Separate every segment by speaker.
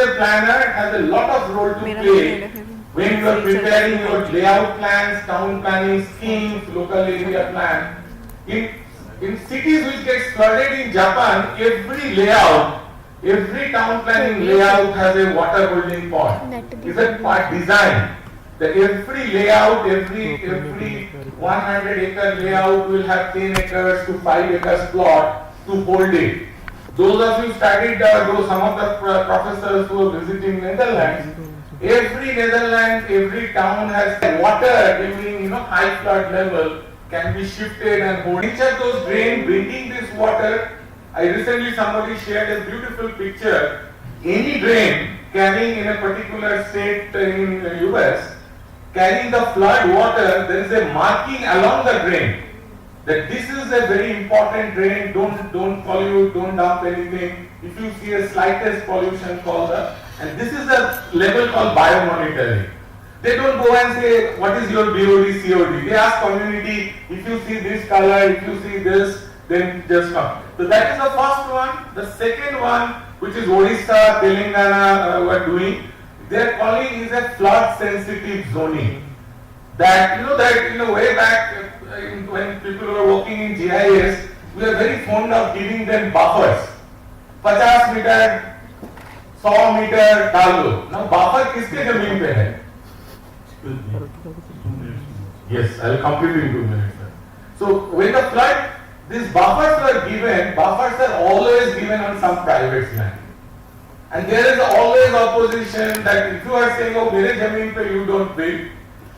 Speaker 1: a planner has a lot of role to play when you are preparing your layout plans, town planning schemes, local area plan. In cities which get flooded in Japan, every layout, every town planning layout has a water holding pond. It's a part design. That every layout, every 100-acre layout will have 10 acres to 5 acres plot to hold it. Those of you studied, some of the professors who are visiting Netherlands, every town has water during high flood level can be shifted and hold. Each of those drains bringing this water. I recently somebody shared a beautiful picture. Any drain carrying in a particular state in the US, carrying the flood water, there is a marking along the drain that this is a very important drain. Don't pollute, don't dump anything. If you see a slightest pollution, call the, and this is a level called biomonitoring. They don't go and say what is your BOD, COD. They ask community, if you see this color, if you see this, then just come. So that is the first one. The second one, which is Odisha, Telangana were doing, their calling is a flood sensitive zoning. That way back when people were working in GIS, we are very fond of giving them buffers. 50 meter, 100 meter डाल दो. Now buffer किसके जमीन पे है? Yes, I will complete in 2 minutes. So when the flood, these buffers were given. Buffers are always given on some private land. And there is always opposition that if you are saying, oh, mere zameen pe you don't build.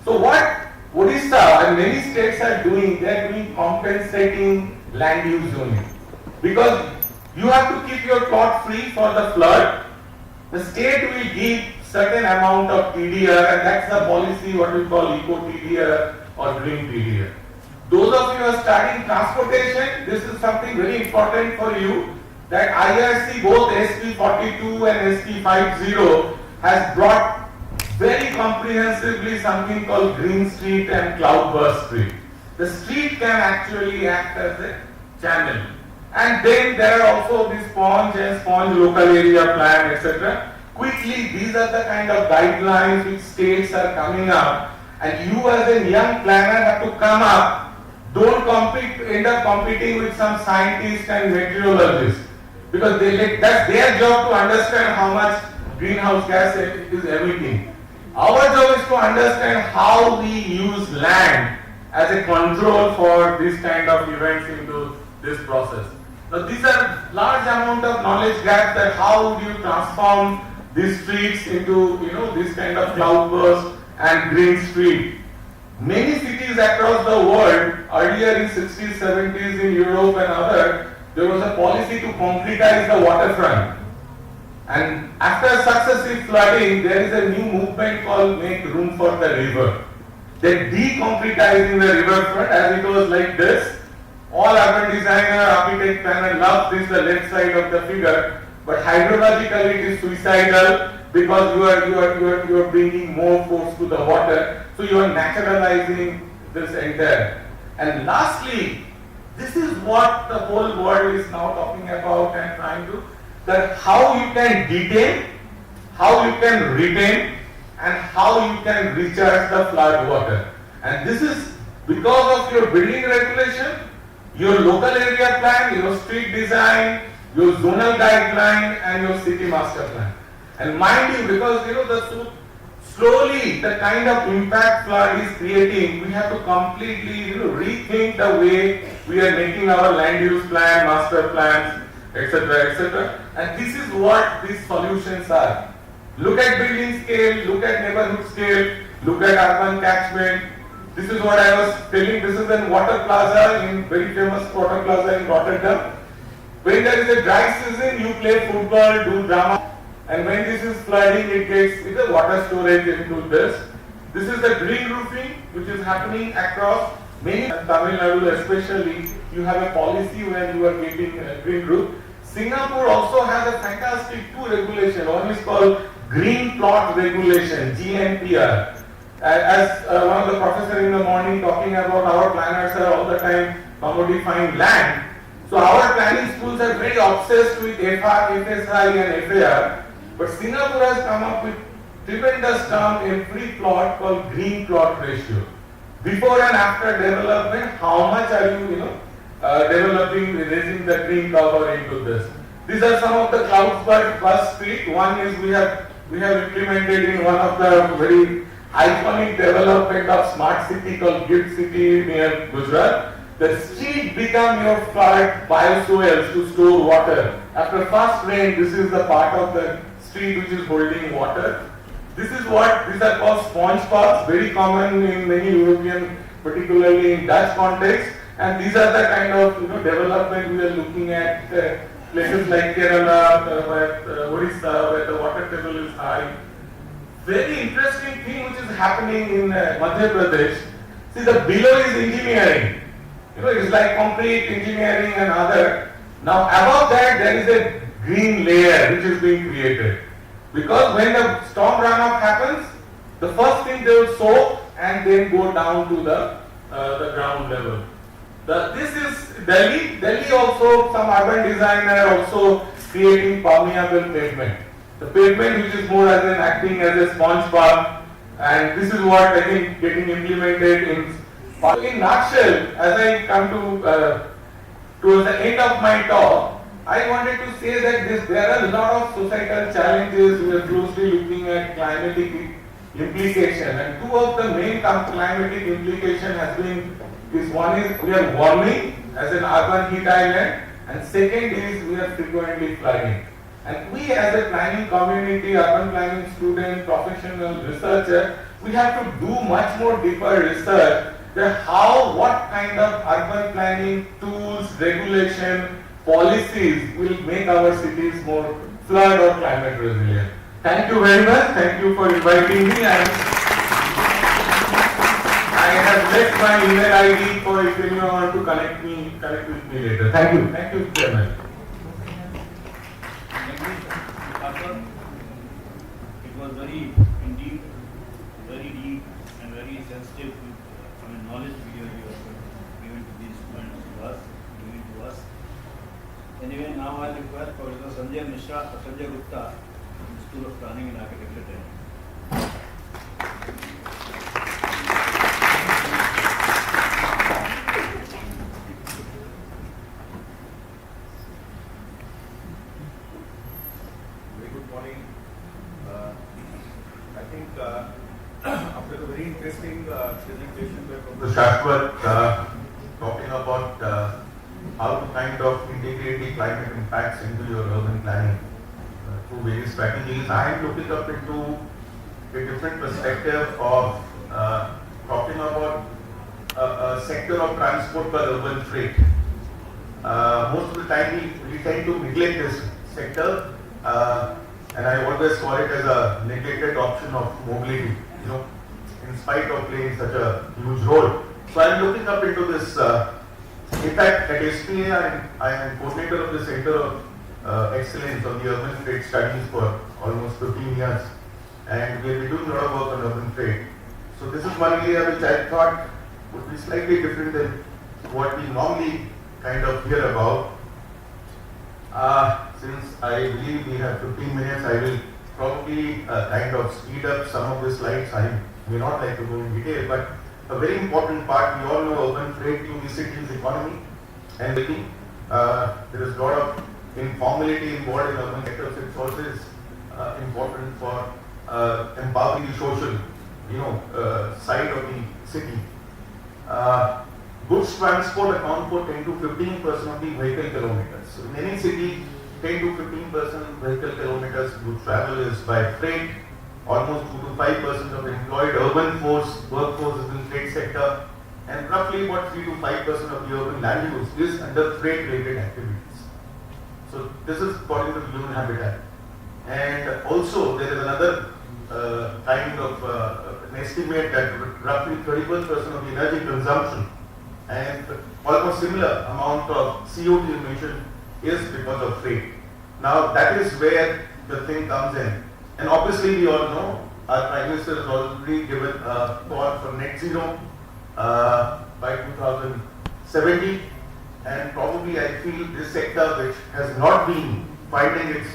Speaker 1: So what Odisha and many states are doing, they are doing compensating land use zoning. Because you have to keep your plot free for the flood. The state will give certain amount of TDR, and that's the policy what we call eco TDR or green TDR. Those of you who are studying transportation, this is something very important for you. That IRC, both SP42 and SP50 has brought very comprehensively something called Green Street and Cloudburst Street. The street can actually act as a channel. And then there are also these sponge and sponge local area plan, etc. Quickly, these are the kind of guidelines which states are coming up, and you as a young planner have to come up. Don't end up competing with some scientists and meteorologists. Because that's their job to understand how much greenhouse gas is emitting. Our job is to understand how we use land as a control for this kind of events into this process. Now these are large amount of knowledge gaps that how do you transform these streets into this kind of cloudburst and green street. Many cities across the world, earlier in 60s, 70s in Europe and other, there was a policy to concretize the waterfront. And after successive flooding, there is a new movement called Make Room for the River. They're deconcretizing the riverfront as it was like this. All urban designer, architect, planner love this, the left side of the figure. But hydrologically it is suicidal because you are bringing more force to the water. So you are naturalizing this entire. And lastly, this is what the whole world is now talking about and trying to, that how you can detain, how you can retain, and how you can recharge the flood water. And this is because of your building regulation, your local area plan, your street design, your zonal guideline, and your city master plan. And mind you, because slowly the kind of impact flood is creating, we have to completely rethink the way we are making our land use plan, master plans, etc., etc. And this is what these solutions are. Look at building scale, look at neighborhood scale, look at urban catchment. This is what I was telling. This is in Water Plaza, in very famous Water Plaza in Rotterdam. When there is a dry season, you play football, do drama. And when this is flooding, it gets the water storage into this. This is the green roofing, which is happening across many, Tamil Nadu especially, you have a policy where you are getting green roof. Singapore also has a fantastic two regulation. One is called Green Plot Regulation, GNPR. As one of the professors in the morning talking about our planners are all the time commodifying land. So our planning schools are very obsessed with FR, FSI and FAR. But Singapore has come up with tremendous term every plot called green plot ratio. Before and after development, how much are you, developing, raising the green cover into this. These are some of the clouds per bus street. One is we have implemented in one of the very iconic development of smart city called Gift City near Gujarat. The street become your flood bioswales to store water. After first rain, this is the part of the street which is holding water. These are called sponge parks, very common in many European, particularly in Dutch context. And these are the kind of development we are looking at places like Kerala, Orissa, where the water table is high. Very interesting thing which is happening in Madhya Pradesh. See, the below is engineering. It's like concrete engineering and other. Now above that there is a green layer which is being created. Because when the storm runoff happens, the first thing they will soak and then go down to the ground level. This is Delhi. Delhi also, some urban designer also creating permeable pavement. The pavement which is more as an acting as a sponge park, and this is what I think getting implemented in nutshell. As I come to towards the end of my talk, I wanted to say that there are a lot of societal challenges. We are closely looking at climatic implication, and two of the main climatic implication has been one is we are warming as an urban heat island, and second is we are frequently flooding. And we as a planning community, urban planning student, professional researcher, we have to do much more deeper research that what kind of urban planning tools, regulation, policies will make our cities more flood or climate resilient. Thank you very much. Thank you for inviting me. I have left my email ID for if anyone want to connect with me later. Thank you. Thank you, Chairman.
Speaker 2: It was very deep and very sensitive knowledge video you have given to these students giving to us. Anyway, now I request Professor Sanjay Gupta, School of Planning and Architecture.
Speaker 3: Very good morning. I think after a very interesting presentation by Professor Shashwat talking about how to kind of integrate the climate impacts into your urban planning through various strategies, I am looking up into a different perspective of talking about a sector of transport per urban freight. Most of the time we tend to neglect this sector, and I always call it as a neglected option of mobility, in spite of playing such a huge role. So I am looking up into this. In fact, at SPA, I am coordinator of the Center of Excellence on the Urban Freight Studies for almost 15 years, and we have been doing a lot of work on urban freight. So this is one area which I thought would be slightly different than what we normally kind of hear about. Since I believe we have 15 minutes, I will probably kind of speed up some of the slides. I may not like to go in detail, but a very important part, we all know urban freight in the city's economy and living. There is a lot of informality involved in urban sectors. It's also important for empowering the social, side of the city. Goods transport account for 10 to 15% of the vehicle kilometers. So in any city, 10 to 15% vehicle kilometers goods travel is by freight. Almost 2 to 5% of employed urban workforce is in freight sector, and roughly about 3 to 5% of the urban land use is under freight-related activities. So this is according to the human habitat. And also there is another kind of an estimate that roughly 31% of the energy consumption and almost similar amount of CO2 emission is because of freight. Now that is where the thing comes in. And obviously we all know our Prime Minister has already given a call for net zero by 2070, and probably I feel this sector which has not been finding its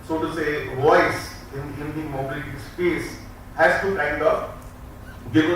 Speaker 3: so to say, voice in the mobility space has to kind of give